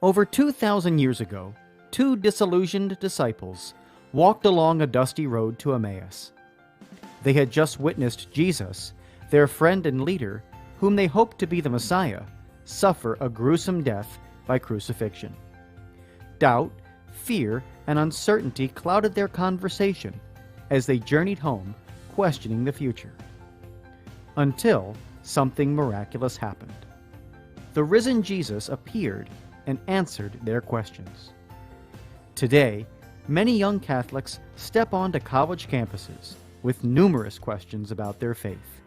Over 2,000 years ago, two disillusioned disciples walked along a dusty road to Emmaus. They had just witnessed Jesus, their friend and leader, whom they hoped to be the Messiah, suffer a gruesome death by crucifixion. Doubt, fear, and uncertainty clouded their conversation as they journeyed home, questioning the future. Until something miraculous happened. The risen Jesus appeared and answered their questions. Today, many young Catholics step onto college campuses with numerous questions about their faith,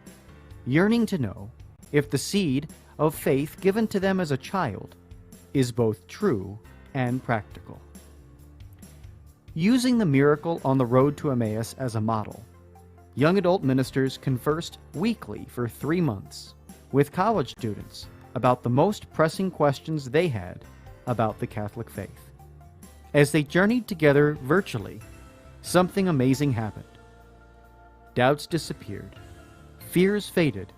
yearning to know if the seed of faith given to them as a child is both true and practical. Using the miracle on the road to Emmaus as a model, young adult ministers conversed weekly for 3 months with college students about the most pressing questions they had about the Catholic faith. As they journeyed together virtually, something amazing happened. Doubts disappeared, fears faded,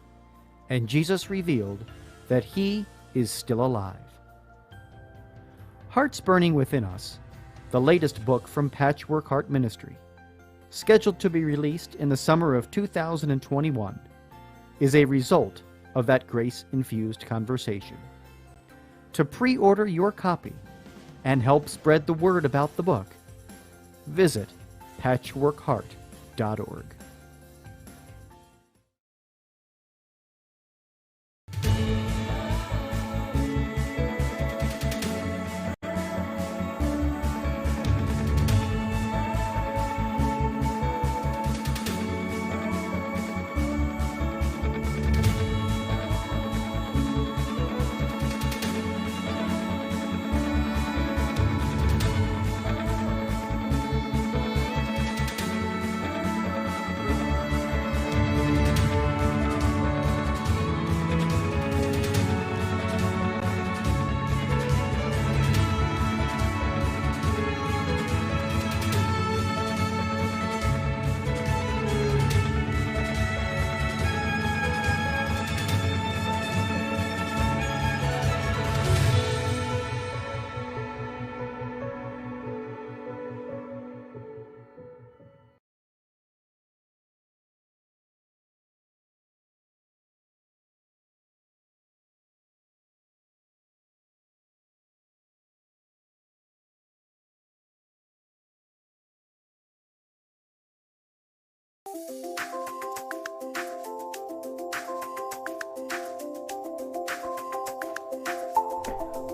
and Jesus revealed that He is still alive. Hearts Burning Within Us, the latest book from Patchwork Heart Ministry, scheduled to be released in the summer of 2021, is a result of that grace-infused conversation. To pre-order your copy and help spread the word about the book, visit patchworkheart.org.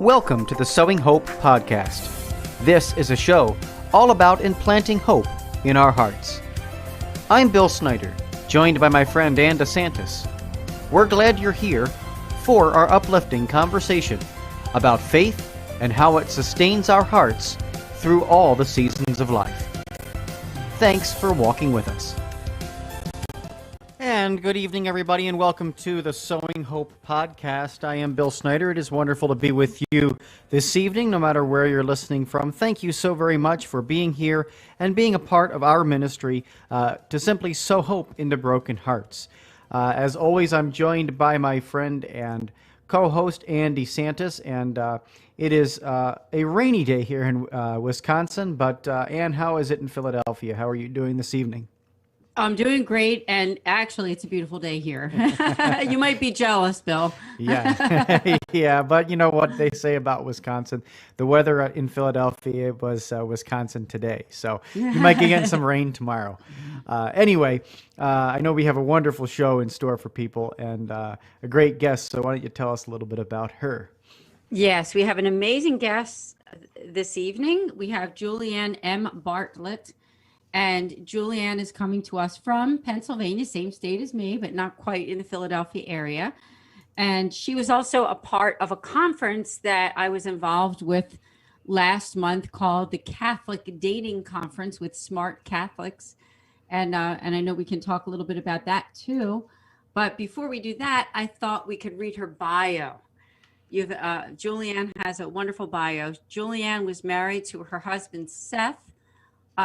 Welcome to the Sowing Hope podcast. This is a show all about implanting hope in our hearts. I'm Bill Snyder, joined by my friend Ann DeSantis. We're glad you're here for our uplifting conversation about faith and how it sustains our hearts through all the seasons of life. Thanks for walking with us. And good evening, everybody, and welcome to the Sowing Hope podcast. I am Bill Snyder. It is wonderful to be with you this evening, no matter where you're listening from. Thank you so very much for being here and being a part of our ministry to simply sow hope into broken hearts. As always, I'm joined by my friend and co-host Ann DeSantis, and it is a rainy day here in Wisconsin. But Ann, how is it in Philadelphia? How are you doing this evening? I'm doing great, and actually, it's a beautiful day here. You might be jealous, Bill. Yeah, yeah, but you know what they say about Wisconsin? The weather in Philadelphia was Wisconsin today, so you might be getting some rain tomorrow. Anyway, I know we have a wonderful show in store for people and a great guest, so why don't you tell us a little bit about her? Yes, we have an amazing guest this evening. We have Julianne M. Bartlett. And Julianne is coming to us from Pennsylvania, same state as me, but not quite in the Philadelphia area. And she was also a part of a conference that I was involved with last month called the Catholic Dating Conference with Smart Catholics. And I know we can talk a little bit about that too. But before we do that, I thought we could read her bio. Julianne has a wonderful bio. Julianne was married to her husband, Seth.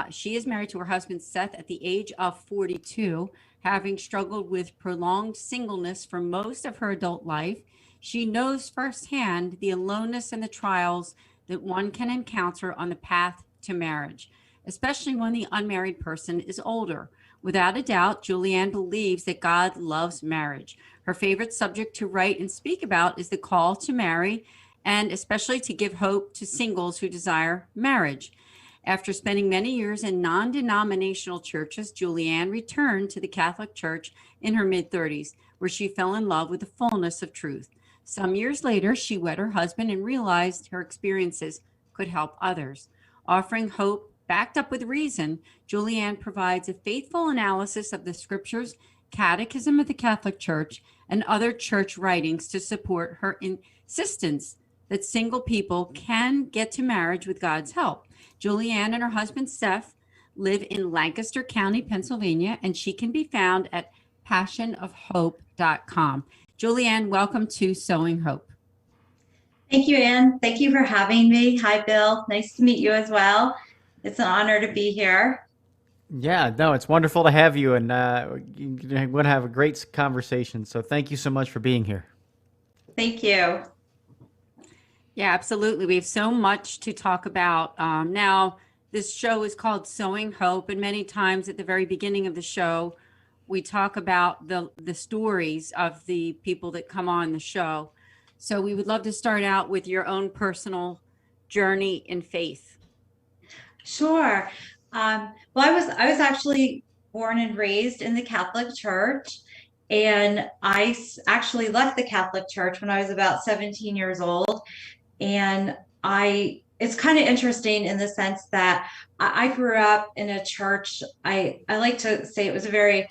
She is married to her husband, Seth, at the age of 42, having struggled with prolonged singleness for most of her adult life. She knows firsthand the aloneness and the trials that one can encounter on the path to marriage, especially when the unmarried person is older. Without a doubt, Julianne believes that God loves marriage. Her favorite subject to write and speak about is the call to marry, and especially to give hope to singles who desire marriage. After spending many years in non denominational churches, Julianne returned to the Catholic Church in her mid 30s, where she fell in love with the fullness of truth. Some years later, she wed her husband and realized her experiences could help others. Offering hope backed up with reason, Julianne provides a faithful analysis of the scriptures, catechism of the Catholic Church, and other church writings to support her insistence that single people can get to marriage with God's help. Julianne and her husband, Seth, live in Lancaster County, Pennsylvania, and she can be found at passionofhope.com. Julianne, welcome to Sowing Hope. Thank you, Anne. Thank you for having me. Hi, Bill. Nice to meet you as well. It's an honor to be here. Yeah, no, it's wonderful to have you, and you're going to have a great conversation. So thank you so much for being here. Thank you. Yeah, absolutely. We have so much to talk about. Now, this show is called Sowing Hope, and many times at the very beginning of the show, we talk about the stories of the people that come on the show. So we would love to start out with your own personal journey in faith. Sure. Well, I was actually born and raised in the Catholic Church, and I actually left the Catholic Church when I was about 17 years old. And it's kind of interesting in the sense that I grew up in a church. I like to say it was a very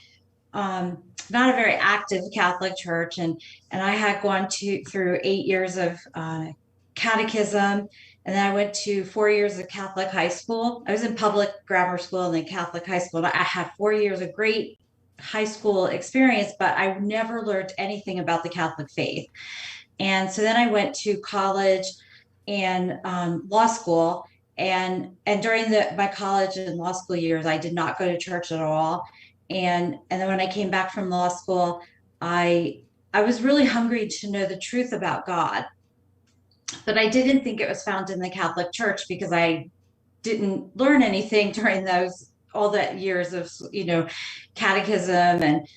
not a very active Catholic church, and I had gone through 8 years of catechism, and then I went to 4 years of Catholic high school. I was in public grammar school and then Catholic high school. I had 4 years of great high school experience, but I never learned anything about the Catholic faith. And so then I went to college and law school, and during my college and law school years, I did not go to church at all. And then when I came back from law school, I was really hungry to know the truth about God, but I didn't think it was found in the Catholic Church because I didn't learn anything during all that years of catechism and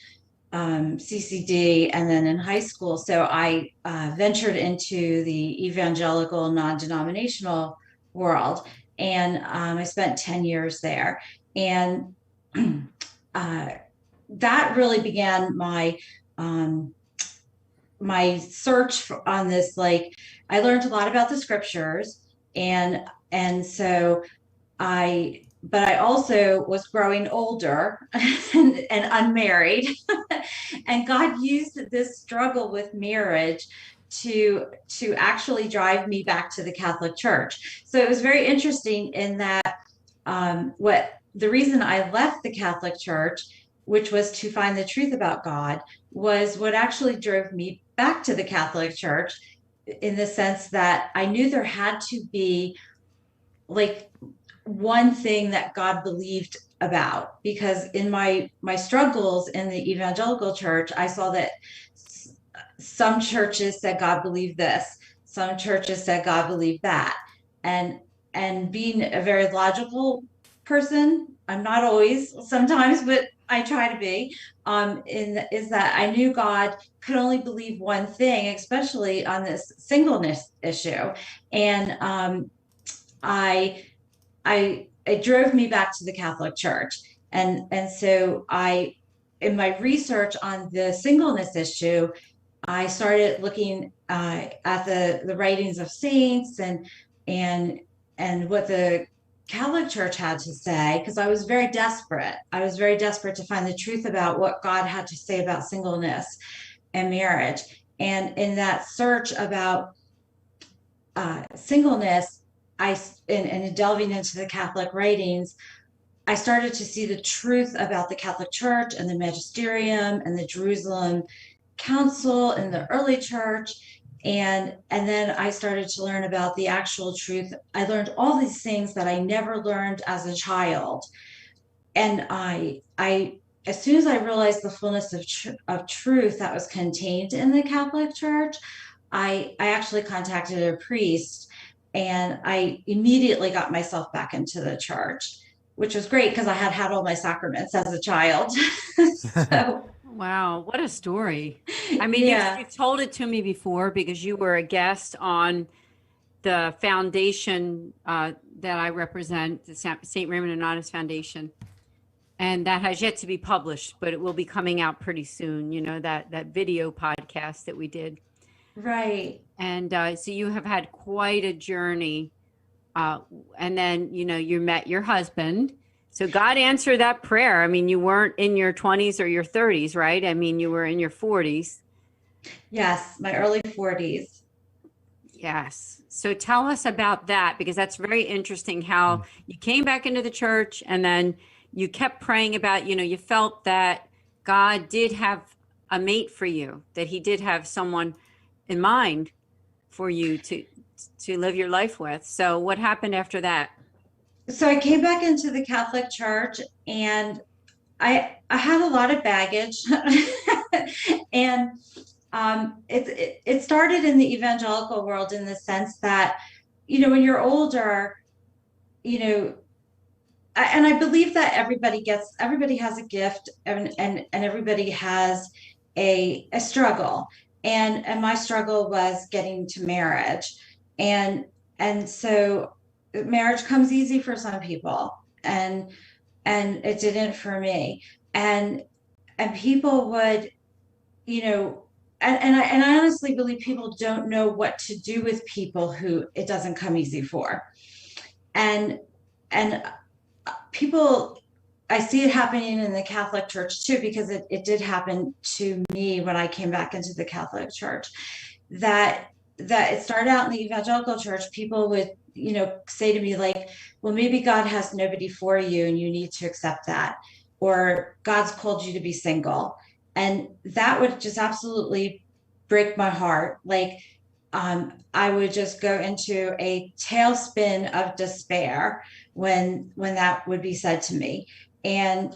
CCD, and then in high school. So I ventured into the evangelical non-denominational world, and I spent 10 years there. And that really began my search on this. Like, I learned a lot about the scriptures, and so but I also was growing older and unmarried. And God used this struggle with marriage to actually drive me back to the Catholic Church. So it was very interesting in that the reason I left the Catholic Church, which was to find the truth about God, was what actually drove me back to the Catholic Church, in the sense that I knew there had to be like one thing that God believed about, because in my struggles in the evangelical church, I saw that some churches said God believed this, some churches said God believed that, and being a very logical person, I'm not always, sometimes, but I try to be, is that I knew God could only believe one thing, especially on this singleness issue. And it drove me back to the Catholic Church. And so in my research on the singleness issue, I started looking at the writings of saints and what the Catholic Church had to say, because I was very desperate. I was very desperate to find the truth about what God had to say about singleness and marriage. And in that search about singleness, and delving into the Catholic writings, I started to see the truth about the Catholic Church and the magisterium and the Jerusalem Council and the early church. And then I started to learn about the actual truth. I learned all these things that I never learned as a child. And I as soon as I realized the fullness of truth that was contained in the Catholic Church, I actually contacted a priest, and I immediately got myself back into the church, which was great because I had had all my sacraments as a child. So, Wow, what a story. I mean, yeah, you've told it to me before because you were a guest on the foundation that I represent, the St. Raymond Nonnatus Foundation. And that has yet to be published, but it will be coming out pretty soon, that video podcast that we did. right. And so you have had quite a journey. And then, you met your husband. So God answered that prayer. I mean, you weren't in your 20s or your 30s, right? I mean, you were in your 40s. Yes, my early 40s. Yes. So tell us about that, because that's very interesting how you came back into the church and then you kept praying about, you felt that God did have a mate for you, that he did have someone in mind for you to live your life with. So what happened after that? So I came back into the Catholic Church, and I had a lot of baggage. And it started in the evangelical world in the sense that, when you're older, you know, and I believe that everybody has a gift, and everybody has a struggle. And my struggle was getting to marriage. And so marriage comes easy for some people, and it didn't for me. And people would, you know, and I honestly believe people don't know what to do with people who it doesn't come easy for. And and people, I see it happening in the Catholic Church too, because it did happen to me when I came back into the Catholic Church. That it started out in the evangelical church. People would, say to me like, well, maybe God has nobody for you and you need to accept that, or God's called you to be single. And that would just absolutely break my heart. Like, I would just go into a tailspin of despair when that would be said to me. And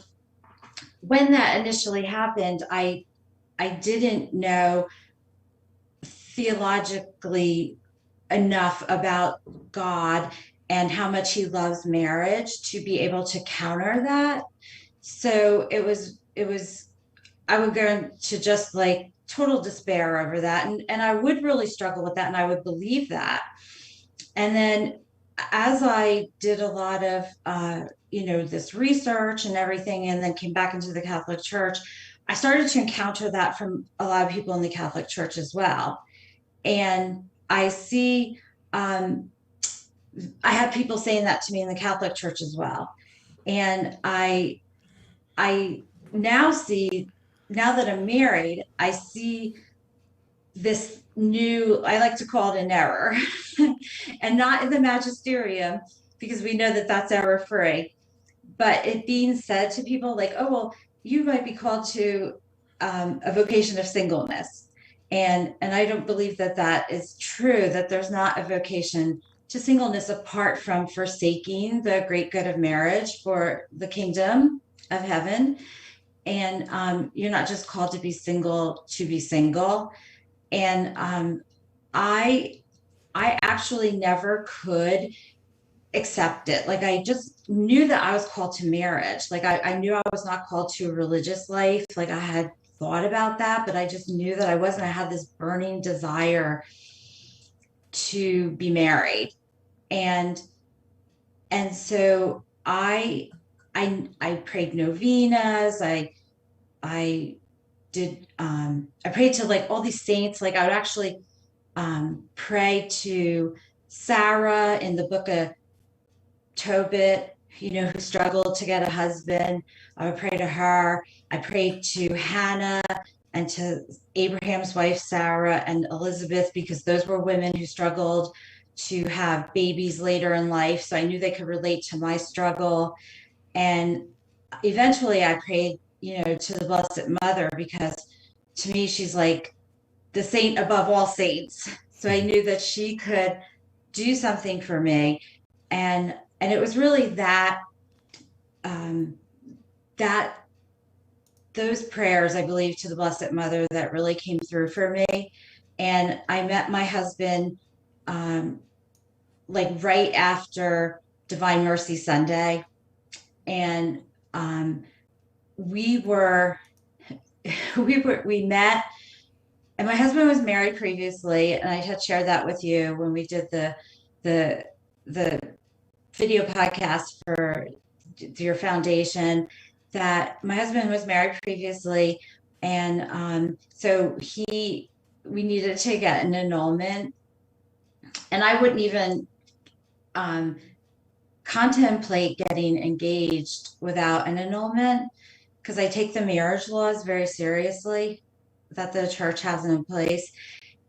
when that initially happened, I didn't know theologically enough about God and how much he loves marriage to be able to counter that. So it was I would go into just like total despair over that. And I would really struggle with that, and I would believe that. And then as I did a lot of this research and everything, and then came back into the Catholic Church, I started to encounter that from a lot of people in the Catholic Church as well. And I see, I have people saying that to me in the Catholic Church as well. And I now see, now that I'm married, I see this new, I like to call it an error, and not in the magisterium, because we know that that's error free, but it being said to people like, oh, well, you might be called to a vocation of singleness. And I don't believe that that is true, that there's not a vocation to singleness apart from forsaking the great good of marriage for the kingdom of heaven. And you're not just called to be single to be single. And I actually never could accept it. Like, I just knew that I was called to marriage. Like, I knew I was not called to a religious life. Like, I had thought about that, but I just knew that I wasn't. I had this burning desire to be married. And so I prayed novenas. I did I prayed to like all these saints. Like, I would actually pray to Sarah in the book of Tobit, who struggled to get a husband. I would pray to her. I prayed to Hannah and to Abraham's wife, Sarah, and Elizabeth, because those were women who struggled to have babies later in life. So I knew they could relate to my struggle. And eventually I prayed, to the Blessed Mother, because to me, she's like the saint above all saints. So I knew that she could do something for me. And it was really that those prayers, I believe, to the Blessed Mother that really came through for me. And I met my husband um, like right after Divine Mercy Sunday. And um, we were, we met, and my husband was married previously. And I had shared that with you when we did the, the video podcast for your foundation, that my husband was married previously. And so we needed to get an annulment. And I wouldn't even um, contemplate getting engaged without an annulment, because I take the marriage laws very seriously that the church has in place.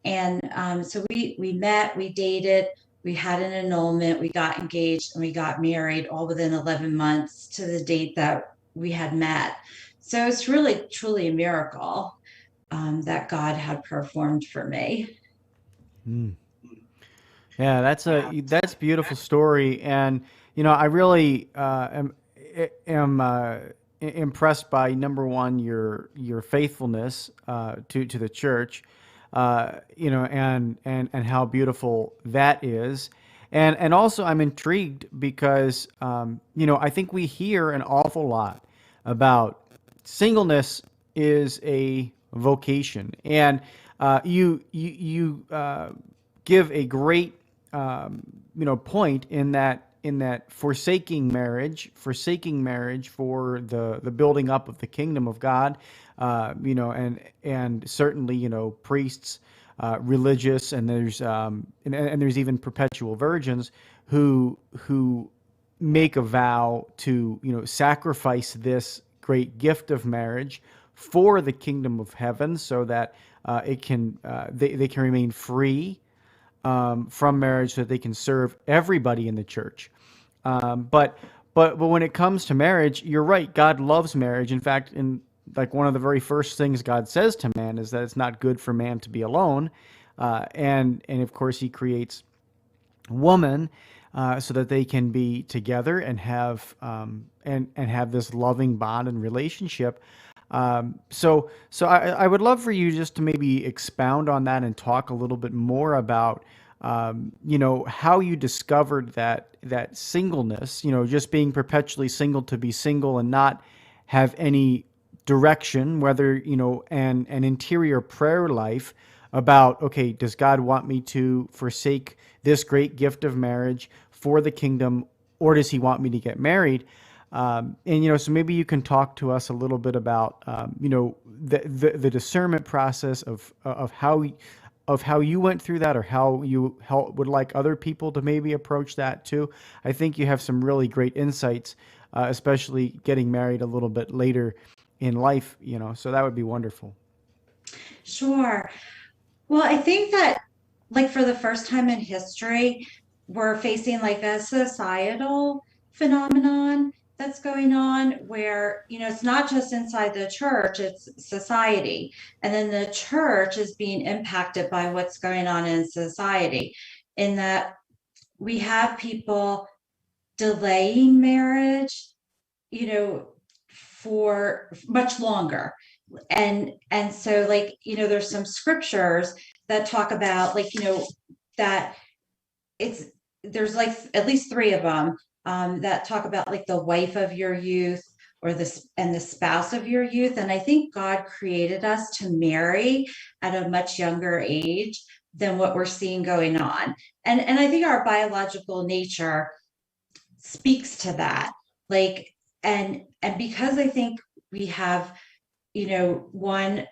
And so we met, we dated, we had an annulment, we got engaged, and we got married all within 11 months to the date that we had met. So it's really, truly a miracle that God had performed for me. Mm. Yeah, that's a beautiful story, and I really am impressed by, number one, your faithfulness to the church, and how beautiful that is, and also I'm intrigued because I think we hear an awful lot about singleness is a vocation, and you give a great point in that forsaking marriage for the building up of the kingdom of God, and certainly priests, religious, and there's even perpetual virgins who make a vow to sacrifice this great gift of marriage for the kingdom of heaven, so that they can remain free from marriage, so that they can serve everybody in the church. But when it comes to marriage, you're right. God loves marriage. In fact, in like one of the very first things God says to man is that it's not good for man to be alone, and of course He creates woman so that they can be together and have this loving bond and relationship. So I would love for you just to maybe expound on that and talk a little bit more about, how you discovered that singleness, just being perpetually single to be single and not have any direction, whether, an interior prayer life about, okay, does God want me to forsake this great gift of marriage for the kingdom, or does He want me to get married? And so maybe you can talk to us a little bit about the discernment process of how you went through that, or how you would like other people to maybe approach that too. I think you have some really great insights, especially getting married a little bit later in life. So that would be wonderful. Sure. Well, I think that, like, for the first time in history, we're facing like a societal phenomenon that's going on where, it's not just inside the church, it's society. And then the church is being impacted by what's going on in society, in that we have people delaying marriage, for much longer. And so, like, there's some scriptures that talk about, like, that it's there's like at least three of them that talk about like the wife of your youth, or this, and the spouse of your youth. And I think God created us to marry at a much younger age than what we're seeing going on. And I think our biological nature speaks to that. Like, and because I think we have, one,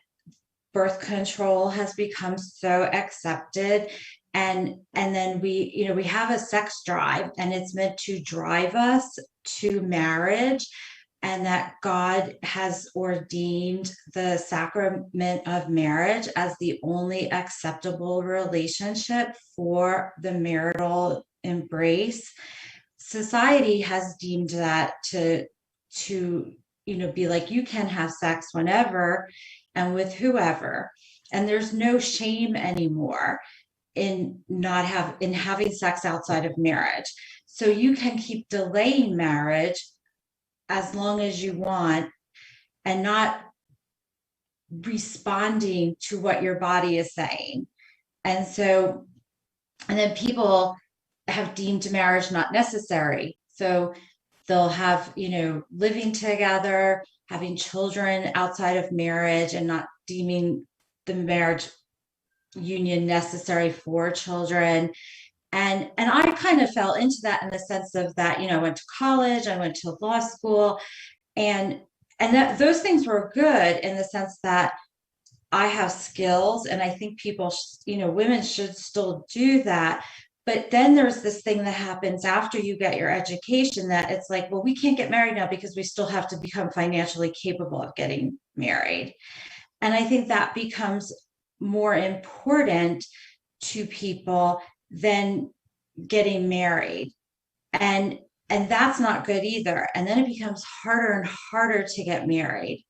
birth control has become so accepted, and then we have a sex drive, and it's meant to drive us to marriage, and that God has ordained the sacrament of marriage as the only acceptable relationship for the marital embrace. Society has deemed that to be like, you can have sex whenever and with whoever, and there's no shame anymore in having sex outside of marriage. So you can keep delaying marriage as long as you want, and not responding to what your body is saying. And so, and then people have deemed marriage not necessary. So they'll have, living together, having children outside of marriage, and not deeming the marriage union necessary for children. And I kind of fell into that in the sense of that, I went to college, I went to law school, and that those things were good in the sense that I have skills, and I think people, women should still do that. But then there's this thing that happens after you get your education that it's like, well, we can't get married now because we still have to become financially capable of getting married. And I think that becomes more important to people than getting married. And that's not good either. And then it becomes harder and harder to get married.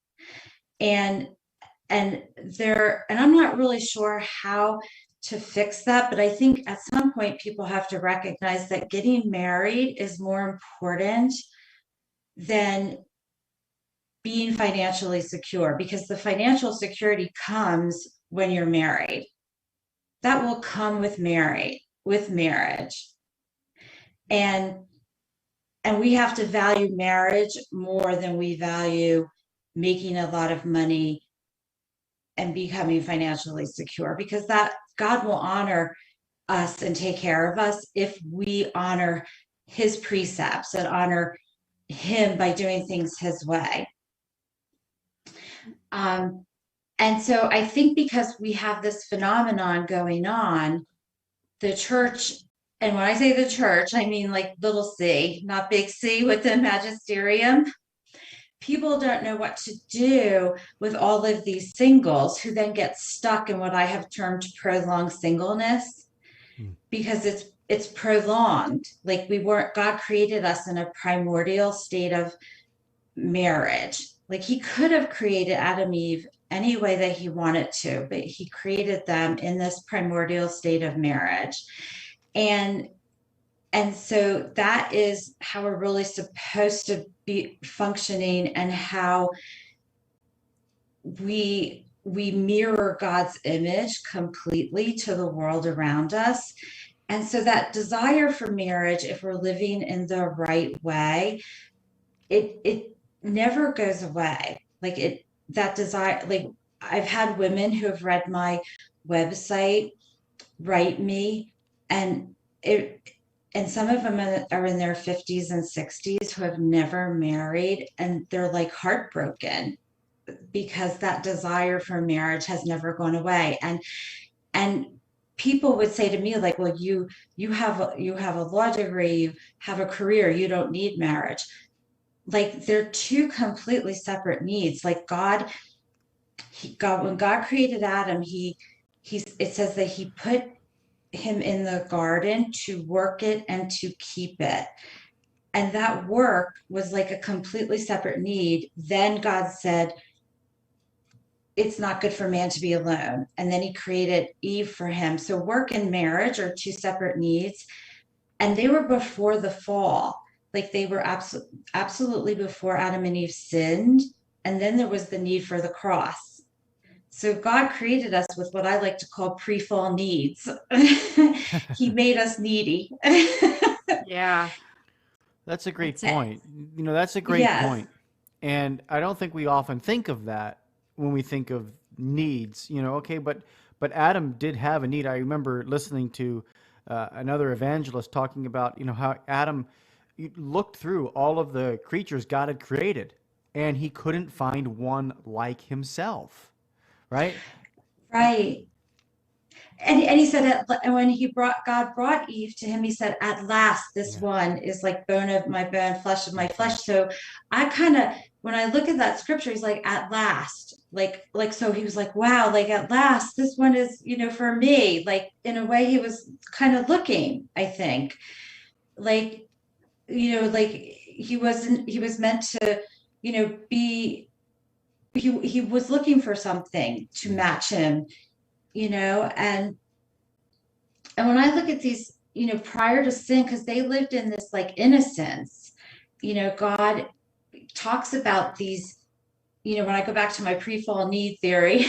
And I'm not really sure how to fix that, but I think at some point people have to recognize that getting married is more important than being financially secure, because the financial security comes when you're married. That will come with marriage. And we have to value marriage more than we value making a lot of money and becoming financially secure, because that God will honor us and take care of us if we honor his precepts and honor him by doing things his way. And so I think because we have this phenomenon going on, the church, and when I say the church, I mean like little c, not big C with the magisterium. People don't know what to do with all of these singles who then get stuck in what I have termed prolonged singleness, because it's prolonged. Like God created us in a primordial state of marriage. Like he could have created Adam and Eve any way that he wanted to, but he created them in this primordial state of marriage. And so that is how we're really supposed to be functioning, and how we mirror God's image completely to the world around us. And so that desire for marriage, if we're living in the right way, it never goes away. Like that desire, like I've had women who have read my website write me, and some of them are in their 50s and 60s who have never married, and they're like heartbroken because that desire for marriage has never gone away. And people would say to me, like, well, you have a law degree, you have a career, you don't need marriage. Like they're two completely separate needs. Like when God created Adam, it says that he put him in the garden to work it and to keep it. And that work was like a completely separate need. Then God said, it's not good for man to be alone. And then he created Eve for him. So work and marriage are two separate needs. And they were before the fall. Like they were absolutely before Adam and Eve sinned. And then there was the need for the cross. So God created us with what I like to call pre-fall needs. He made us needy. Yeah. That's a great point. That's a great point. And I don't think we often think of that when we think of needs, okay, but Adam did have a need. I remember listening to another evangelist talking about, how Adam looked through all of the creatures God had created, and he couldn't find one like himself. Right. Right. And he said, when God brought Eve to him, he said, at last, this one is like bone of my bone, flesh of my flesh. So I kind of, when I look at that scripture, he's like, at last, like, so he was like, wow, like at last, this one is, for me, like in a way he was kind of looking, I think, like, like he was meant to, be, he was looking for something to match him, and when I look at these, prior to sin, because they lived in this like innocence, God talks about these, when I go back to my pre-fall need theory,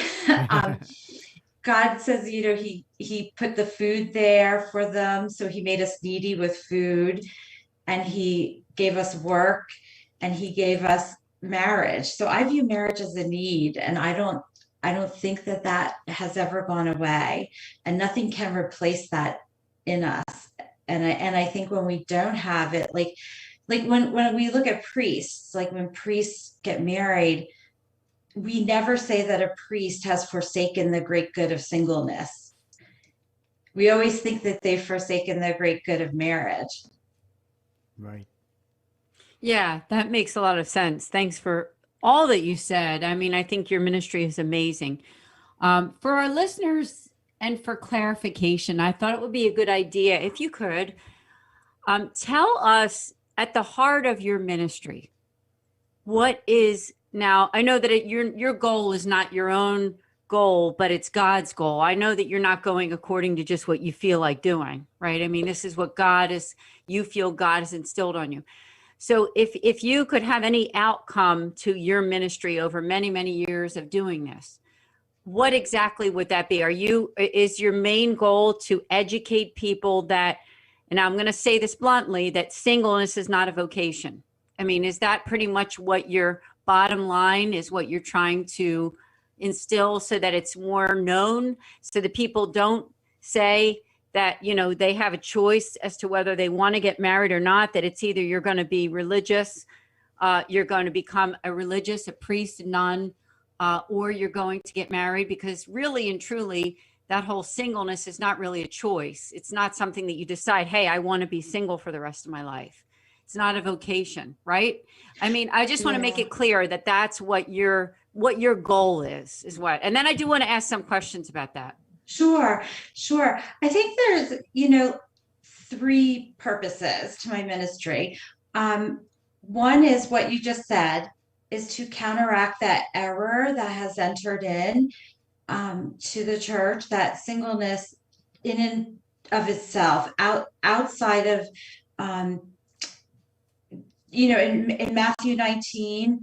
God says, he put the food there for them. So he made us needy with food, and he gave us work, and he gave us marriage. So I view marriage as a need, and I don't think that has ever gone away, and nothing can replace that in us. And I think when we don't have it, like when we look at priests, like when priests get married, we never say that a priest has forsaken the great good of singleness. We always think that they've forsaken the great good of marriage. Right. Yeah, that makes a lot of sense. Thanks for all that you said. I mean, I think your ministry is amazing. For our listeners and for clarification, I thought it would be a good idea if you could tell us at the heart of your ministry, what is now, I know that your goal is not your own goal, but it's God's goal. I know that you're not going according to just what you feel like doing, right? I mean, this is what you feel God has instilled on you. So if you could have any outcome to your ministry over many, many years of doing this, what exactly would that be? Is your main goal to educate people that, and I'm going to say this bluntly, that singleness is not a vocation? I mean, is that pretty much what your bottom line is, what you're trying to instill so that it's more known, so that people don't say that, they have a choice as to whether they want to get married or not, that it's either you're going to be religious, you're going to become a priest, a nun, or you're going to get married? Because really and truly, that whole singleness is not really a choice. It's not something that you decide, hey, I want to be single for the rest of my life. It's not a vocation, right? I mean, I just want to make it clear that that's what your goal is what. And then I do want to ask some questions about that. Sure. I think there's, three purposes to my ministry. One is what you just said, is to counteract that error that has entered in to the church, that singleness in and of itself, outside of, in Matthew 19,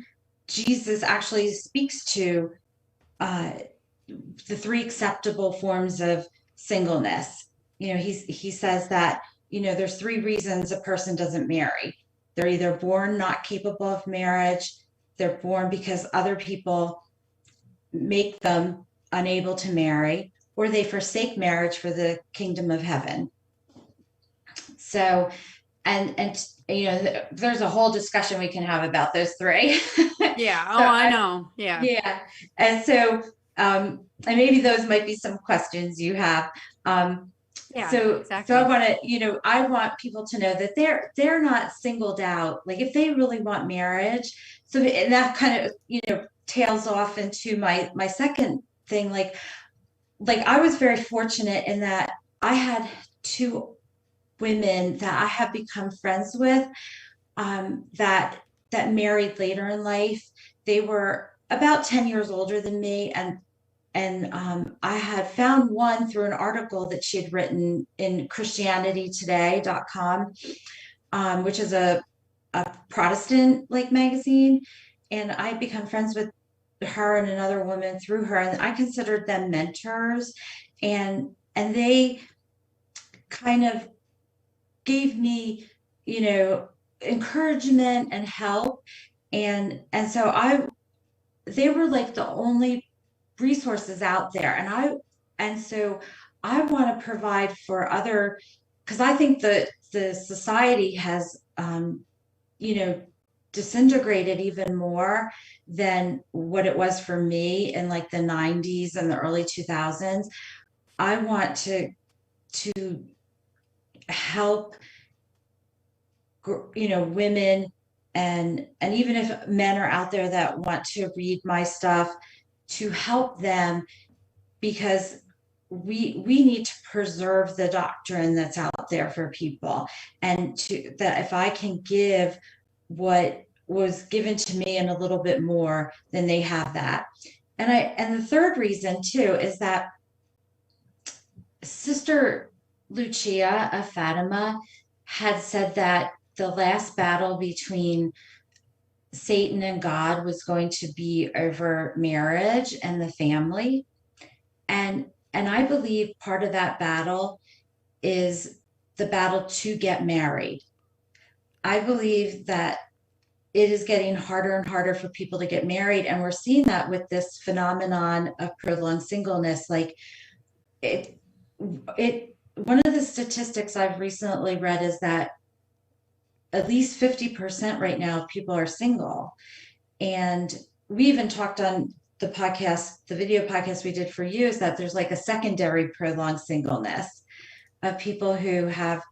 Jesus actually speaks to the three acceptable forms of singleness. He says that, there's three reasons a person doesn't marry. They're either born not capable of marriage, they're born because other people make them unable to marry, or they forsake marriage for the kingdom of heaven. So, and there's a whole discussion we can have about those three. Yeah. So I know. Yeah. Yeah. And so, and maybe those might be some questions you have. Yeah, So exactly. I want people to know that they're not singled out. Like if they really want marriage. So, and that kind of, tails off into my second thing. Like I was very fortunate in that I had two women that I have become friends with, that married later in life. They were about 10 years older than me, and I had found one through an article that she had written in ChristianityToday.com, which is a Protestant magazine, and I had become friends with her and another woman through her, and I considered them mentors, and they kind of gave me, encouragement and help, and so they were like the only resources out there, and so I want to provide for other, because I think the society has disintegrated even more than what it was for me in the 90s and the early 2000s. I want to help women, and even if men are out there that want to read my stuff, to help them, because we need to preserve the doctrine that's out there for people, and that if I can give what was given to me and a little bit more, then they have that. And the third reason too is that Sister Lucia of Fatima had said that the last battle between Satan and God was going to be over marriage and the family. And And I believe part of that battle is the battle to get married. I believe that it is getting harder and harder for people to get married. And we're seeing that with this phenomenon of prolonged singleness. Like it, one of the statistics I've recently read is that at least 50% right now of people are single. And we even talked on the podcast, the video podcast we did for you, is that there's like a secondary prolonged singleness of people who have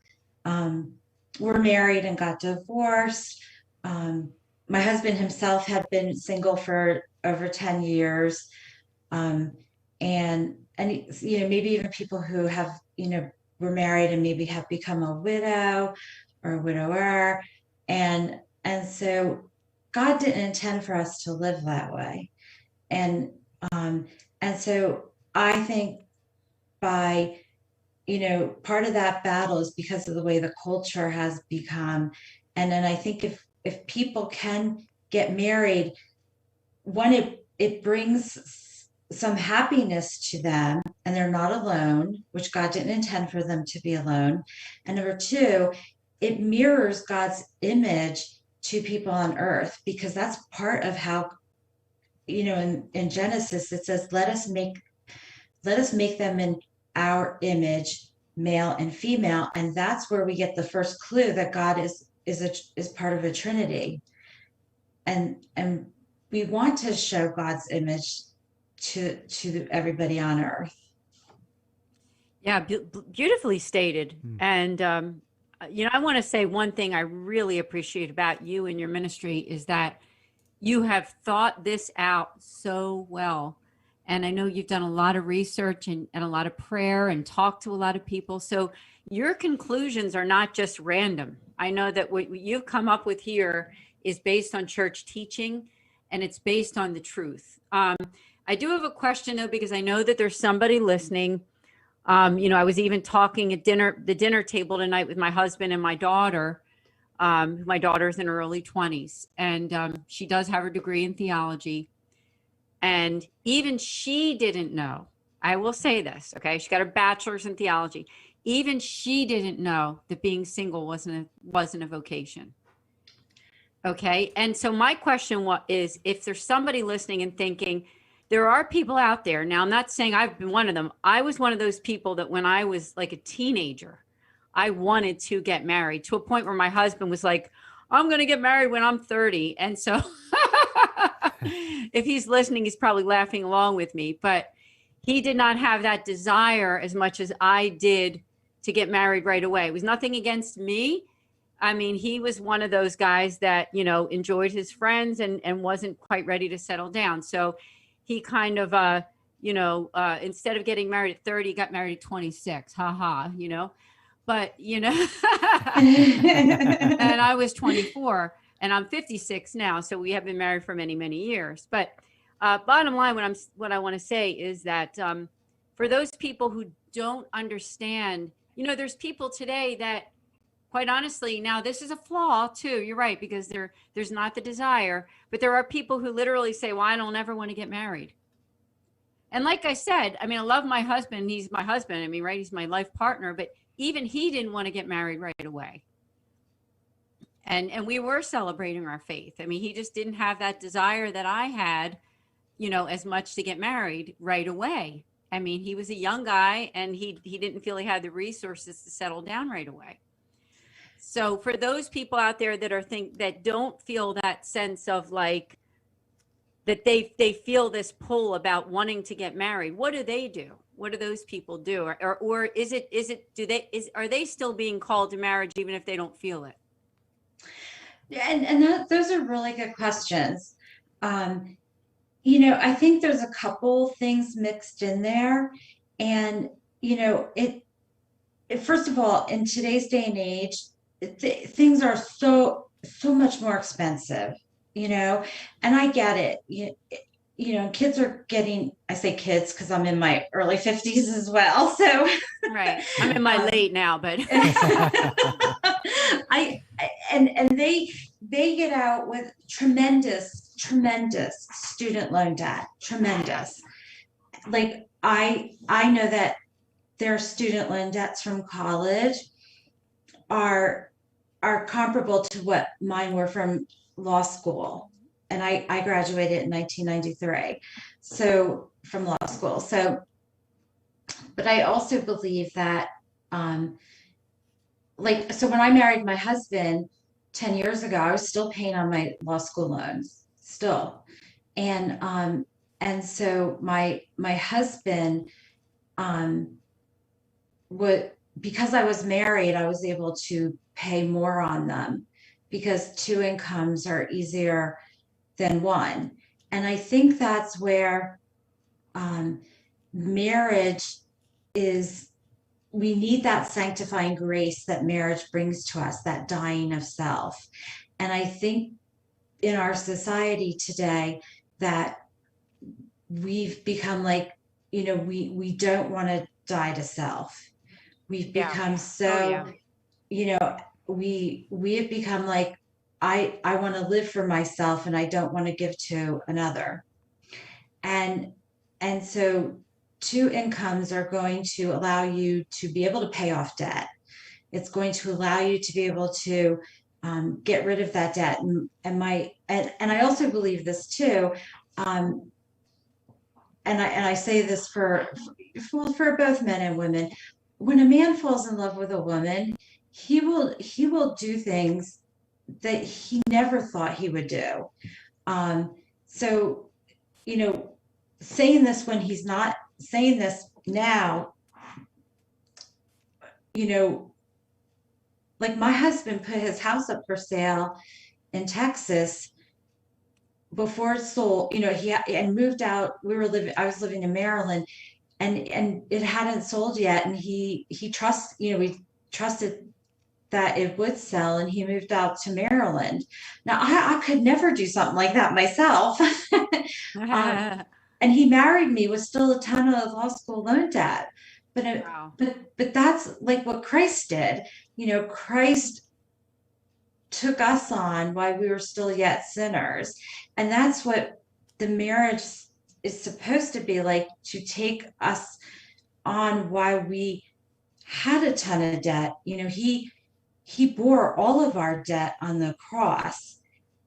were married and got divorced. My husband himself had been single for over 10 years. And maybe even people who have, were married and maybe have become a widow or a widower. And so God didn't intend for us to live that way. And so I think by, part of that battle is because of the way the culture has become. And then I think if people can get married, one, it brings some happiness to them and they're not alone, which God didn't intend for them to be alone. And number two, it mirrors God's image to people on earth, because that's part of how, in Genesis, it says, let us make them in our image, male and female. And that's where we get the first clue that God is part of a Trinity. And we want to show God's image to everybody on earth. Yeah, beautifully stated. And, I want to say one thing I really appreciate about you and your ministry is that you have thought this out so well. And I know you've done a lot of research and a lot of prayer and talked to a lot of people. So your conclusions are not just random. I know that what you've come up with here is based on church teaching, and it's based on the truth. I do have a question though, because I know that there's somebody listening. I was even talking at the dinner table tonight with my husband and my daughter. My daughter's in her early 20s, and she does have her degree in theology. And even she didn't know, I will say this, okay? She got her bachelor's in theology. Even she didn't know that being single wasn't a vocation. Okay. And so my question is, if there's somebody listening and thinking, there are people out there. Now, I'm not saying I've been one of them. I was one of those people that when I was like a teenager, I wanted to get married, to a point where my husband was like, I'm going to get married when I'm 30. And so if he's listening, he's probably laughing along with me, but he did not have that desire as much as I did to get married right away. It was nothing against me. I mean, he was one of those guys that, enjoyed his friends and wasn't quite ready to settle down. So he kind of, instead of getting married at 30, got married at 26, but, and I was 24 and I'm 56 now. So we have been married for many, many years. But bottom line, what I want to say is that for those people who don't understand, there's people today that, quite honestly, now this is a flaw too. You're right, because there's not the desire, but there are people who literally say, well, I don't ever want to get married. And like I said, I mean, I love my husband. He's my husband. I mean, right. He's my life partner, but even he didn't want to get married right away. And we were celebrating our faith. I mean, he just didn't have that desire that I had, as much to get married right away. I mean, he was a young guy and he didn't feel he had the resources to settle down right away. So for those people out there that don't feel that sense of like that they feel this pull about wanting to get married, what do? What do those people do? Or are they still being called to marriage even if they don't feel it? And those are really good questions. I think there's a couple things mixed in there, and first of all, in today's day and age, things are so much more expensive, and I get it. Kids are getting, I say kids because I'm in my early 50s as well. So right. I'm in my late now, but they get out with tremendous student loan debt, tremendous. Like I know that their student loan debts from college are comparable to what mine were from law school. And I graduated in 1993. So from law school. So, but I also believe that, um, so when I married my husband 10 years ago, I was still paying on my law school loans, still. And so my husband, um, would, because I was married, I was able to pay more on them because two incomes are easier than one. And I think that's where, um, marriage is, we need that sanctifying grace that marriage brings to us, that dying of self. And I think in our society today that we've become like, we don't want to die to self. We've Yeah. become Oh, so, yeah. we have become like, I want to live for myself and I don't want to give to another. And so two incomes are going to allow you to be able to pay off debt. It's going to allow you to be able to, get rid of that debt. And I also believe this too. Um, and I say this for both men and women. When a man falls in love with a woman, he will do things that he never thought he would do. So, you know, saying this when he's not saying this now, you know, like my husband put his house up for sale in Texas before it sold. And moved out. I was living in Maryland, and it hadn't sold yet. And we trusted that it would sell, and he moved out to Maryland. Now I could never do something like that myself. um, and he married me with still a ton of law school loan debt. Wow. But that's like what Christ did. Christ took us on while we were still yet sinners. And that's what the marriage is supposed to be like, to take us on while we had a ton of debt. He bore all of our debt on the cross.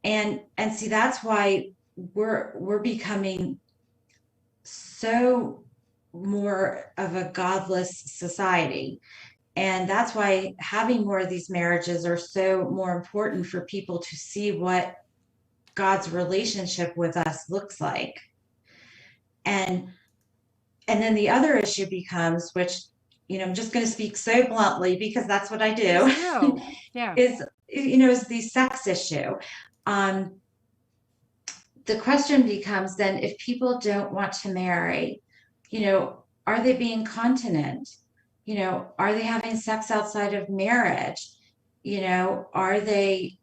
And see, that's why we're becoming so more of a godless society. And that's why having more of these marriages are so more important, for people to see what God's relationship with us looks like. And then the other issue becomes, which, I'm just going to speak so bluntly because that's what I do. Yeah. is the sex issue. The question becomes then, if people don't want to marry, are they being continent? Are they having sex outside of marriage? Are they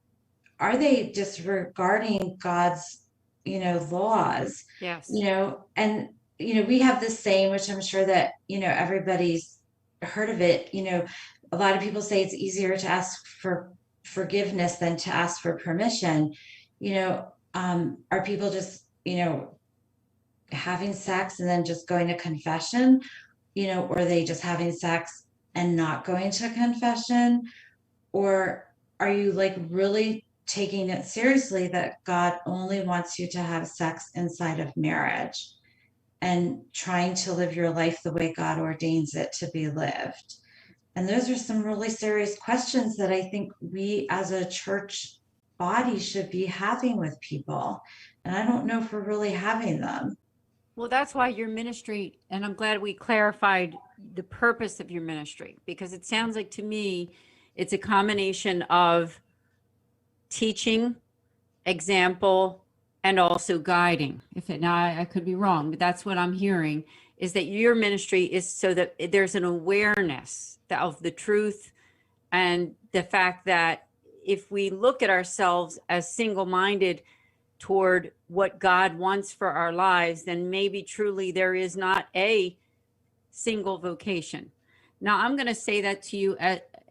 disregarding God's, laws? Yes. And we have this saying, which I'm sure that, everybody's heard of it. A lot of people say it's easier to ask for forgiveness than to ask for permission. Are people just, having sex and then just going to confession? Or are they just having sex and not going to confession? Or are you like really taking it seriously that God only wants you to have sex inside of marriage, and trying to live your life the way God ordains it to be lived? And those are some really serious questions that I think we as a church body should be having with people. And I don't know if we're really having them. Well, that's why your ministry, and I'm glad we clarified the purpose of your ministry, because it sounds like to me it's a combination of teaching, example, and also guiding. Now I could be wrong, but that's what I'm hearing, is that your ministry is so that there's an awareness of the truth, and the fact that if we look at ourselves as single-minded toward what God wants for our lives, then maybe truly there is not a single vocation. Now, I'm going to say that to you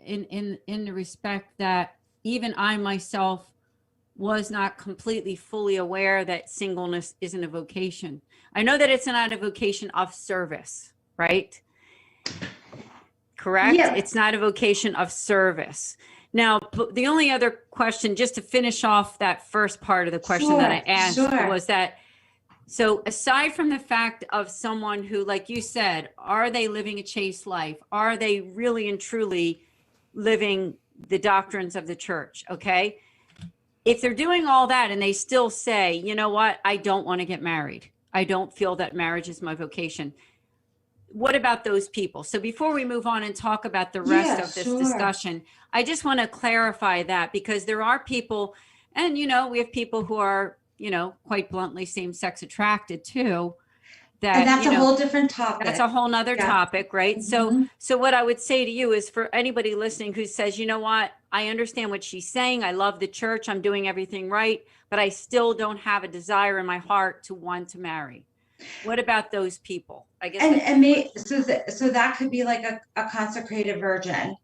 in the respect that even I myself was not completely fully aware that singleness isn't a vocation. I know that it's not a vocation of service, right? Correct? Yeah, It's not a vocation of service. Now, the only other question, just to finish off that first part of the question that I asked, was that, so aside from the fact of someone who, like you said, are they living a chaste life? Are they really and truly living the doctrines of the church? Okay. If they're doing all that and they still say, you know what, I don't want to get married, I don't feel that marriage is my vocation. What about those people? So before we move on and talk about the rest of this discussion, I just want to clarify that, because there are people, and we have people who are, quite bluntly same-sex attracted too. That, and that's a whole different topic. That's a whole nother topic, right? So what I would say to you is, for anybody listening who says, you know what, I understand what she's saying, I love the church, I'm doing everything right, but I still don't have a desire in my heart to want to marry. What about those people? I guess. So that could be like a consecrated virgin,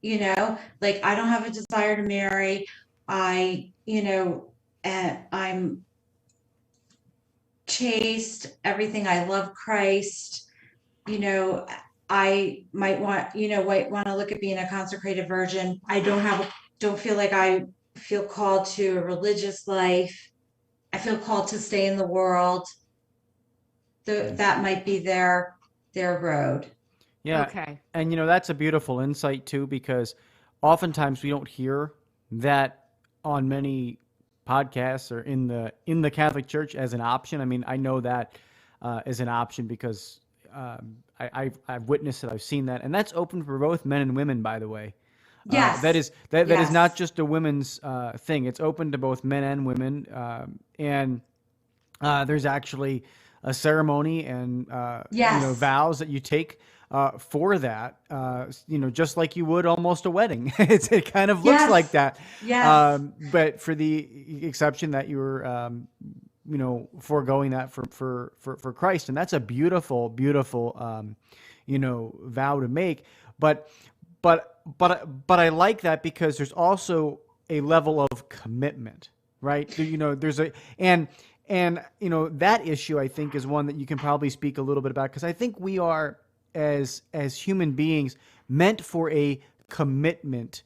like, I don't have a desire to marry. I'm chaste, everything. I love Christ. I might want to look at being a consecrated virgin. I don't feel like I feel called to a religious life. I feel called to stay in the world. That might be their road. Yeah. Okay. And that's a beautiful insight too, because oftentimes we don't hear that on many podcasts or in the Catholic Church as an option. I mean, I know that as an option because I've witnessed it, I've seen that, and that's open for both men and women, by the way. Yes. That is not just a women's thing. It's open to both men and women, and there's actually a ceremony and vows that you take for that, just like you would almost a wedding. It kind of looks like that. Yes. But for the exception that you were, foregoing that for Christ, and that's a beautiful, beautiful, vow to make. But I like that because there's also a level of commitment, right? There's and that issue, I think, is one that you can probably speak a little bit about, because I think we are, as human beings, meant for a commitment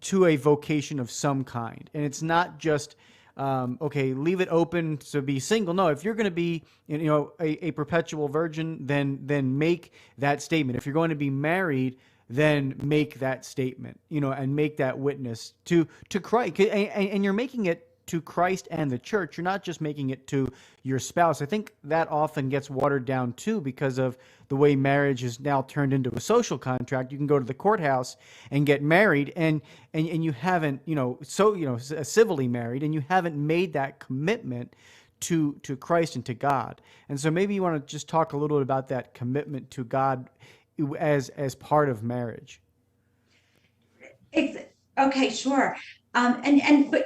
to a vocation of some kind, and it's not just leave it open to be single. No, if you're going to be a perpetual virgin, then make that statement. If you're going to be married, then make that statement, and make that witness to Christ, and you're making it to Christ and the church. You're not just making it to your spouse. I think that often gets watered down too, because of the way marriage is now turned into a social contract. You can go to the courthouse and get married, and you haven't, civilly married, and you haven't made that commitment to Christ and to God. And so maybe you want to just talk a little bit about that commitment to God as part of marriage. Okay, sure. But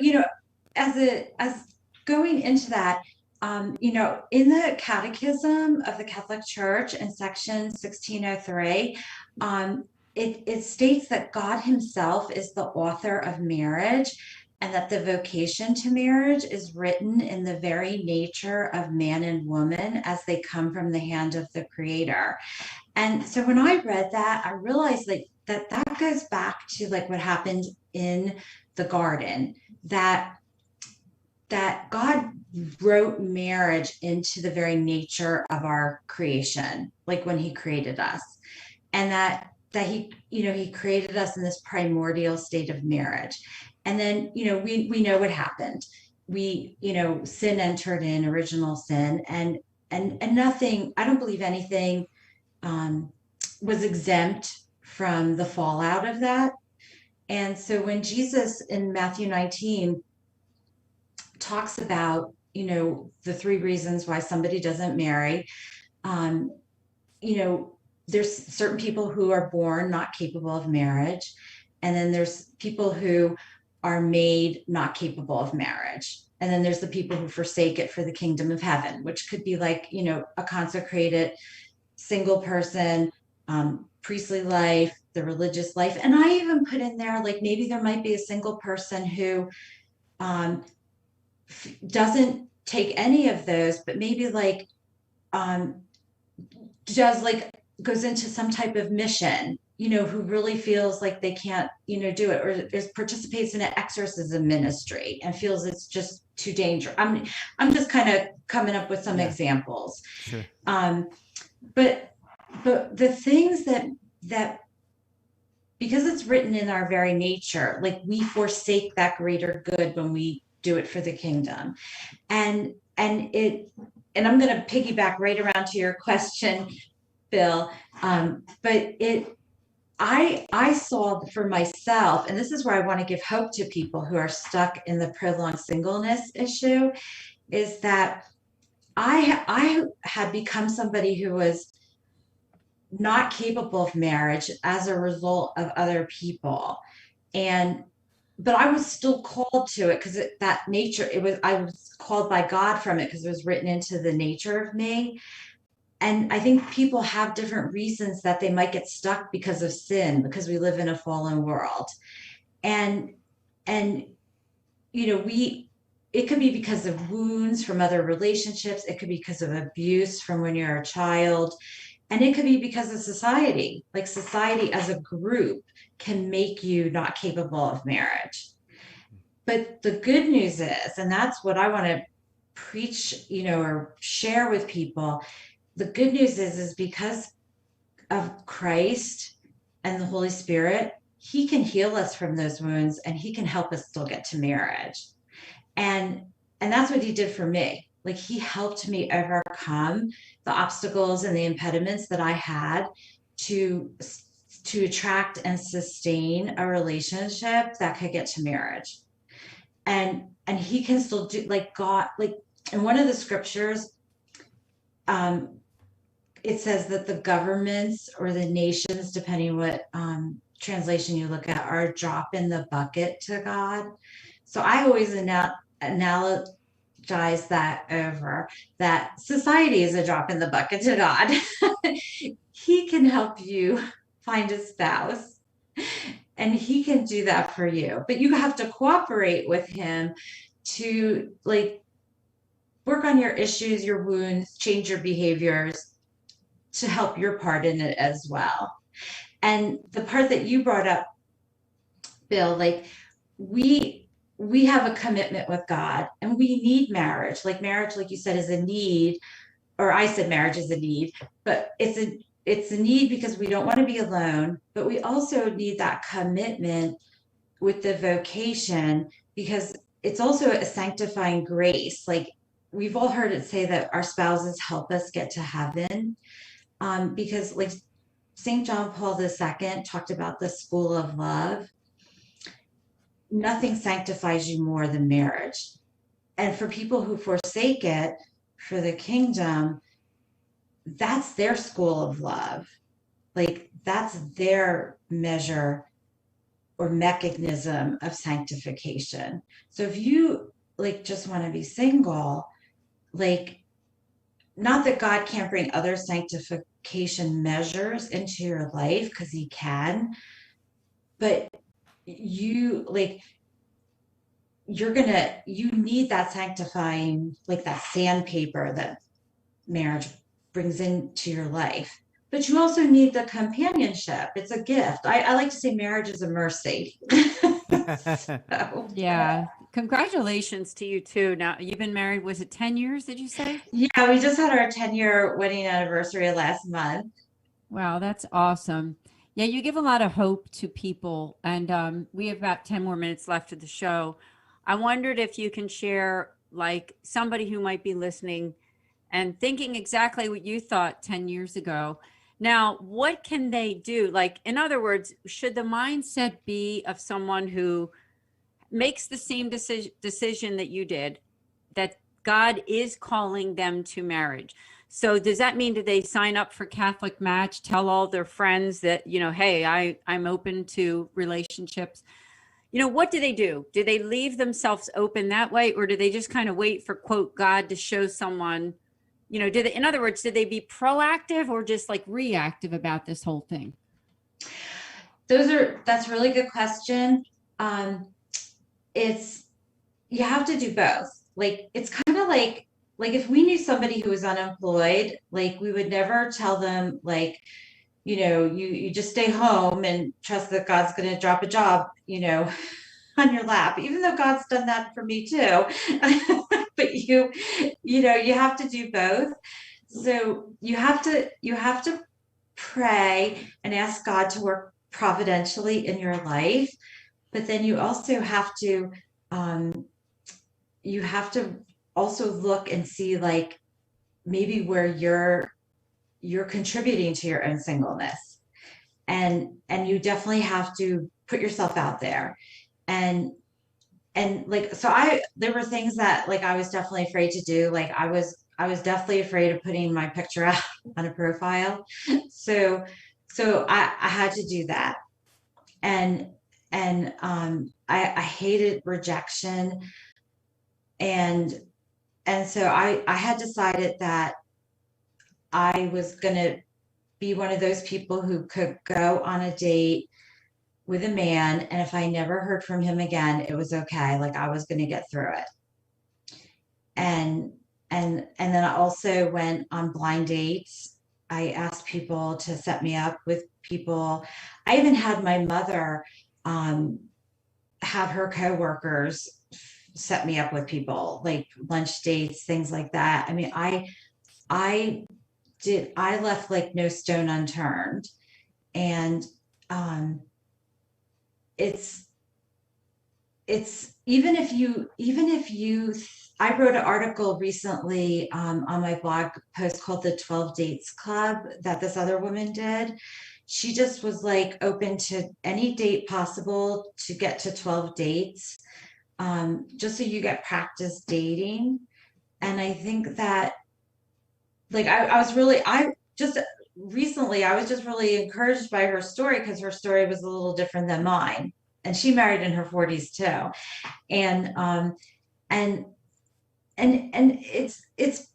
as going into that, in the Catechism of the Catholic Church in section 1603, it states that God himself is the author of marriage, and that the vocation to marriage is written in the very nature of man and woman as they come from the hand of the Creator. And so when I read that, I realized that goes back to what happened in the garden, that God wrote marriage into the very nature of our creation, like when he created us, and that he created us in this primordial state of marriage. And then, we know what happened. Sin entered in, original sin, and nothing, I don't believe anything was exempt from the fallout of that. And so when Jesus in Matthew 19 talks about, the 3 reasons why somebody doesn't marry, there's certain people who are born not capable of marriage. And then there's people who are made not capable of marriage. And then there's the people who forsake it for the kingdom of heaven, which could be a consecrated single person, priestly life, the religious life. And I even put in there, maybe there might be a single person who um, doesn't take any of those, but maybe like um, does like goes into some type of mission, who really feels like they can't, do it, or participates in an exorcism ministry and feels it's just too dangerous. I'm just kind of coming up with some examples. Sure. But the things that because it's written in our very nature, like we forsake that greater good when we do it for the kingdom. And I'm going to piggyback right around to your question, Bill. But I saw for myself, and this is where I want to give hope to people who are stuck in the prolonged singleness issue, is that I had become somebody who was not capable of marriage as a result of other people. But I was still called to it because I was called by God from it because it was written into the nature of me. And I think people have different reasons that they might get stuck because of sin, because we live in a fallen world. And it could be because of wounds from other relationships. It could be because of abuse from when you're a child. And it could be because of society. Like society as a group can make you not capable of marriage. But the good news is, and that's what I want to preach, or share with people. The good news is because of Christ and the Holy Spirit, he can heal us from those wounds and he can help us still get to marriage. And that's what he did for me. Like he helped me overcome the obstacles and the impediments that I had to attract and sustain a relationship that could get to marriage. And he can still do, like God, like in one of the scriptures, it says that the governments or the nations, depending what translation you look at, are a drop in the bucket to God. So I always analogize that over that society is a drop in the bucket to God. He can help you find a spouse and he can do that for you, but you have to cooperate with him to like work on your issues, your wounds, change your behaviors to help your part in it as well. And the part that you brought up, Bill, like we have a commitment with God and we need marriage. Like marriage, like you said, is a need, or I said marriage is a need, but it's a need because we don't want to be alone, but we also need that commitment with the vocation because it's also a sanctifying grace. Like we've all heard it say that our spouses help us get to heaven. Because like St. John Paul II talked about the school of love. Nothing sanctifies you more than marriage. And for people who forsake it for the kingdom, that's their school of love. Like that's their measure or mechanism of sanctification. So if you like just want to be single, like not that God can't bring other sanctification measures into your life because he can, but you need that sanctifying, like that sandpaper that marriage brings into your life. But you also need the companionship. It's a gift. I like to say marriage is a mercy. So, Yeah. Congratulations to you too. Now you've been married, was it 10 years, did you say? yeah, we just had our 10-year wedding anniversary last month. Wow, that's awesome. Yeah, you give a lot of hope to people. And we have about 10 more minutes left of the show. I wondered if you can share, like, somebody who might be listening and thinking exactly what you thought 10 years ago. Now, what can they do? Like, in other words, should the mindset be of someone who makes the same decision that you did, that God is calling them to marriage? So does that mean, do they sign up for Catholic Match, tell all their friends that, hey, I'm open to relationships? What do they do? Do they leave themselves open that way? Or do they just kind of wait for, quote, God to show someone, in other words, do they be proactive or just like reactive about this whole thing? That's a really good question. It's you have to do both. Like, it's kind of like if we knew somebody who was unemployed, like we would never tell them like, you just stay home and trust that God's going to drop a job, on your lap, even though God's done that for me too. But you have to do both. So you have to pray and ask God to work providentially in your life, but then um, you have to also look and see like maybe where you're contributing to your own singleness, and you definitely have to put yourself out there, and like, so there were things that like I was definitely afraid to do. Like I was definitely afraid of putting my picture out on a profile. So I had to do that. And I hated rejection. And so I had decided that I was gonna be one of those people who could go on a date with a man, and if I never heard from him again, it was okay. Like I was gonna get through it. And then I also went on blind dates. I asked people to set me up with people. I even had my mother um, have her coworkers set me up with people, like lunch dates, things like that. I mean, I I left like no stone unturned. And um, it's even if you I wrote an article recently on my blog post called the 12 Dates Club that this other woman did. She just was like open to any date possible to get to 12 dates, just so you get practice dating. And I think that like I was really I just recently I was just really encouraged by her story, because her story was a little different than mine, and she married in her 40s too. And and it's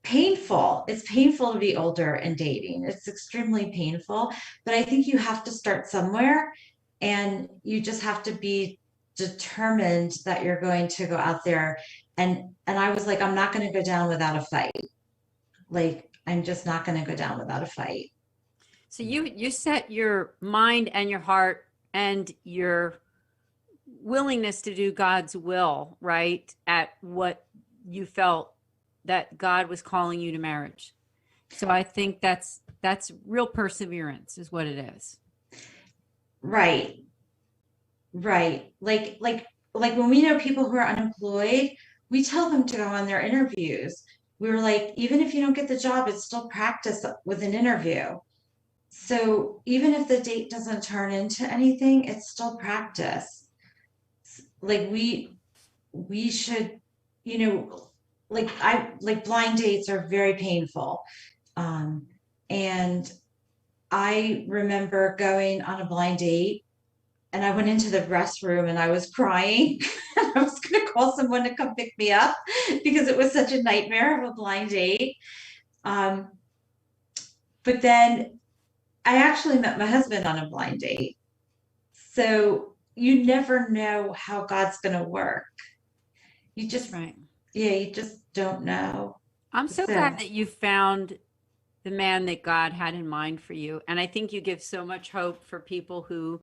painful. It's painful to be older and dating. It's extremely painful, but I think you have to start somewhere, and you just have to be determined that you're going to go out there. And I was like, I'm not going to go down without a fight. Like, I'm just not going to go down without a fight. So you set your mind and your heart and your willingness to do God's will, right? At what you felt that God was calling you to marriage. So I think that's real perseverance is what it is. Right. Right. Like when we know people who are unemployed, we tell them to go on their interviews. We were like, even if you don't get the job, it's still practice with an interview. So even if the date doesn't turn into anything, it's still practice. Like we should, you know, like blind dates are very painful. Um, and I remember going on a blind date, and I went into the restroom and I was crying. I was going to call someone to come pick me up because it was such a nightmare of a blind date. Um, but then I actually met my husband on a blind date. So you never know how God's going to work. You That's just, right. yeah, you just don't know. I'm so So, glad that you found the man that God had in mind for you. And I think you give so much hope for people who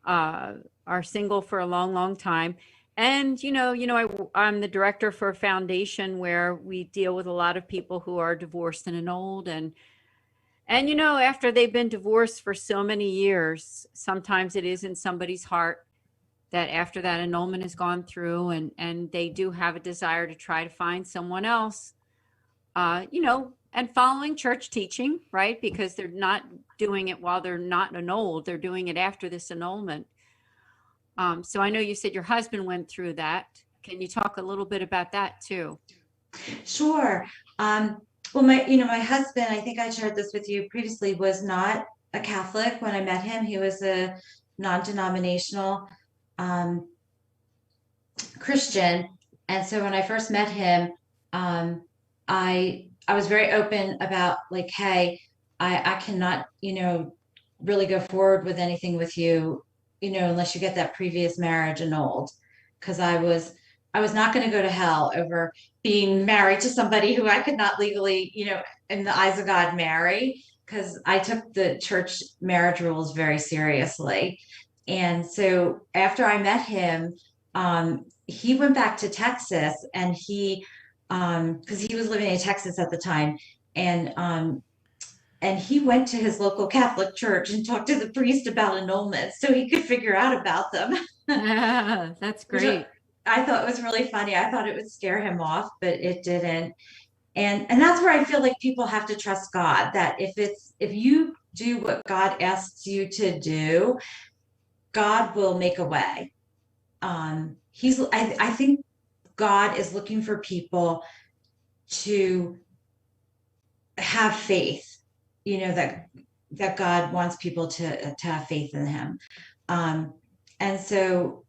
uh, are single for a long, long time. And I'm the director for a foundation where we deal with a lot of people who are divorced and annulled, and after they've been divorced for so many years, sometimes it is in somebody's heart that after that annulment has gone through, and they do have a desire to try to find someone else, and following church teaching, right? Because they're not doing it while they're not annulled, they're doing it after this annulment. So I know you said your husband went through that. Can you talk a little bit about that too? sure. Well, my husband, I think I shared this with you previously, was not a Catholic when I met him. He was a non-denominational um, Christian. And so when I first met him, um, I was very open about like, hey, I cannot, really go forward with anything with you, unless you get that previous marriage annulled. Because I was not going to go to hell over being married to somebody who I could not legally, in the eyes of God, marry, because I took the church marriage rules very seriously. And so after I met him, he went back to Texas, and because he was living in Texas at the time, and he went to his local Catholic church and talked to the priest about annulments so he could figure out about them. Yeah, that's Which great. I thought was really funny. I thought it would scare him off, but it didn't. And that's where I feel like people have to trust God, that if you do what God asks you to do, God will make a way. I think God is looking for people to have faith, that God wants people to have faith in him. And so,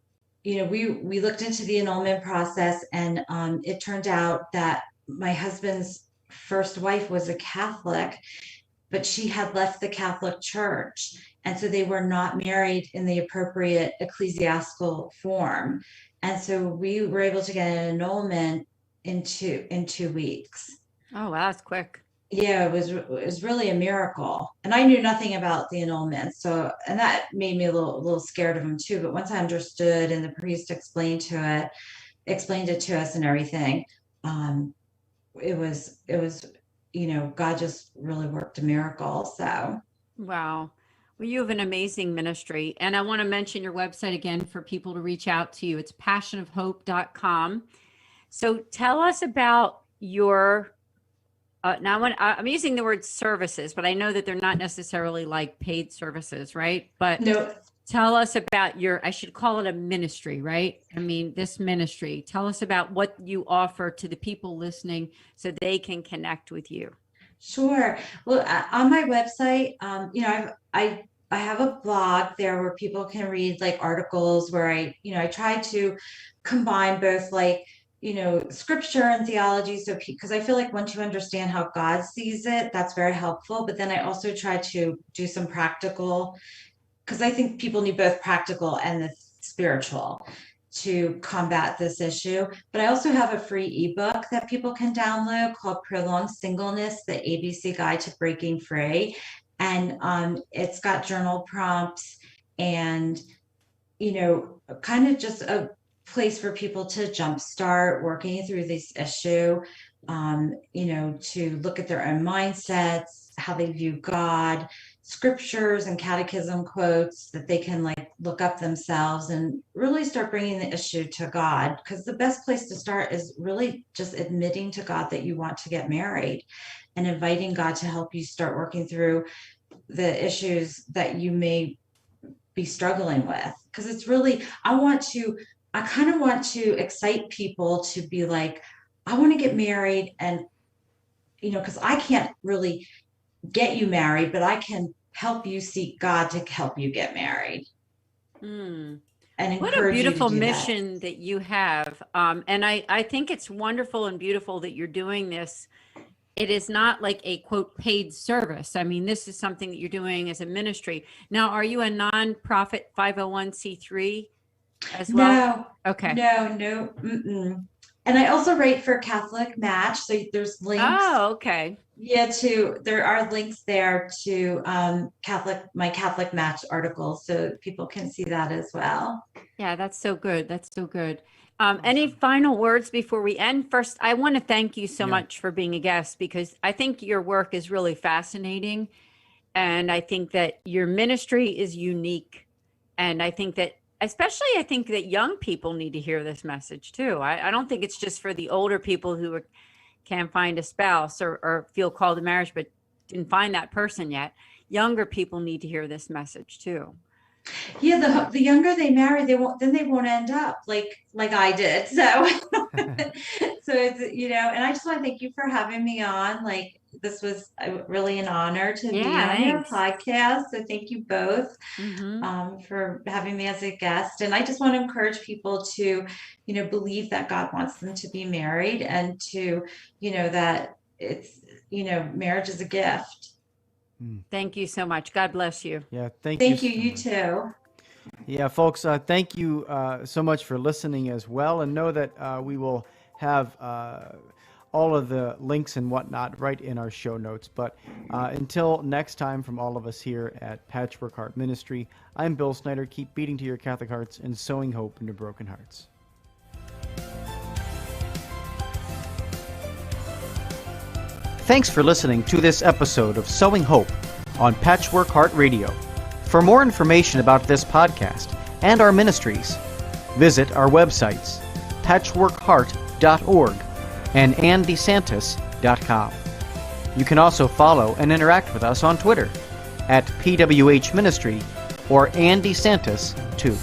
we looked into the annulment process, and it turned out that my husband's first wife was a Catholic, but she had left the Catholic Church. And so they were not married in the appropriate ecclesiastical form. And so we were able to get an annulment in 2 weeks. Oh, wow, that's quick. Yeah, it was really a miracle. And I knew nothing about the annulment. So, and that made me a little scared of him too. But once I understood, and the priest explained it to us and everything, it was, God just really worked a miracle. So, Wow. Well, you have an amazing ministry. And I want to mention your website again for people to reach out to you. It's passionofhope.com. So tell us about your, now I'm using the word services, but I know that they're not necessarily like paid services, right? But no, tell us about your, I should call it a ministry, right? I mean, this ministry. Tell us about what you offer to the people listening so they can connect with you. sure. Well, on my website, I have a blog there where people can read like articles where I try to combine both like, scripture and theology. So, because I feel like once you understand how God sees it, that's very helpful. But then I also try to do some practical, because I think people need both practical and the spiritual to combat this issue. But I also have a free ebook that people can download called Prolonged Singleness, the ABC Guide to Breaking Free. And it's got journal prompts and, kind of just a place for people to jumpstart working through this issue, to look at their own mindsets, how they view God, scriptures and catechism quotes that they can like look up themselves and really start bringing the issue to God. Because the best place to start is really just admitting to God that you want to get married and inviting God to help you start working through the issues that you may be struggling with. Because it's really, I kind of want to excite people to be like, I want to get married. And, because I can't really get you married, but I can help you seek God to help you get married and What a encourage you to beautiful do that. mission that you have. And I think it's wonderful and beautiful that you're doing this. It is not like a quote paid service. I mean, this is something that you're doing as a ministry. Now, are you a nonprofit 501c3 as well? No, Okay. no. Mm-mm. And I also write for Catholic Match. So there's links. Oh, okay. Yeah, there are links there to my Catholic Match articles, so people can see that as well. Yeah, that's so good. That's so good. Any final words before we end? First, I want to thank you so much for being a guest, because I think your work is really fascinating. And I think that your ministry is unique. And I think that, especially, I think that young people need to hear this message too. I don't think it's just for the older people who can't find a spouse or feel called to marriage, but didn't find that person yet. Younger people need to hear this message too. Yeah, the younger they marry, they won't end up like I did. So so it's, and I just want to thank you for having me on. Like, this was really an honor to be on your podcast. So thank you both for having me as a guest. And I just want to encourage people to, believe that God wants them to be married, and to, that it's, marriage is a gift. Thank you so much. God bless you. Yeah, thank Thank you. so You much. too. Yeah, folks, thank you so much for listening as well. And know that we will have all of the links and whatnot right in our show notes. But until next time, from all of us here at Patchwork Heart Ministry, I'm Bill Snyder. Keep beating to your Catholic hearts and sowing hope into broken hearts. Thanks for listening to this episode of Sowing Hope on Patchwork Heart Radio. For more information about this podcast and our ministries, visit our websites, patchworkheart.org and andesantis.com. You can also follow and interact with us on Twitter at PWH Ministry or Andy Santis 2.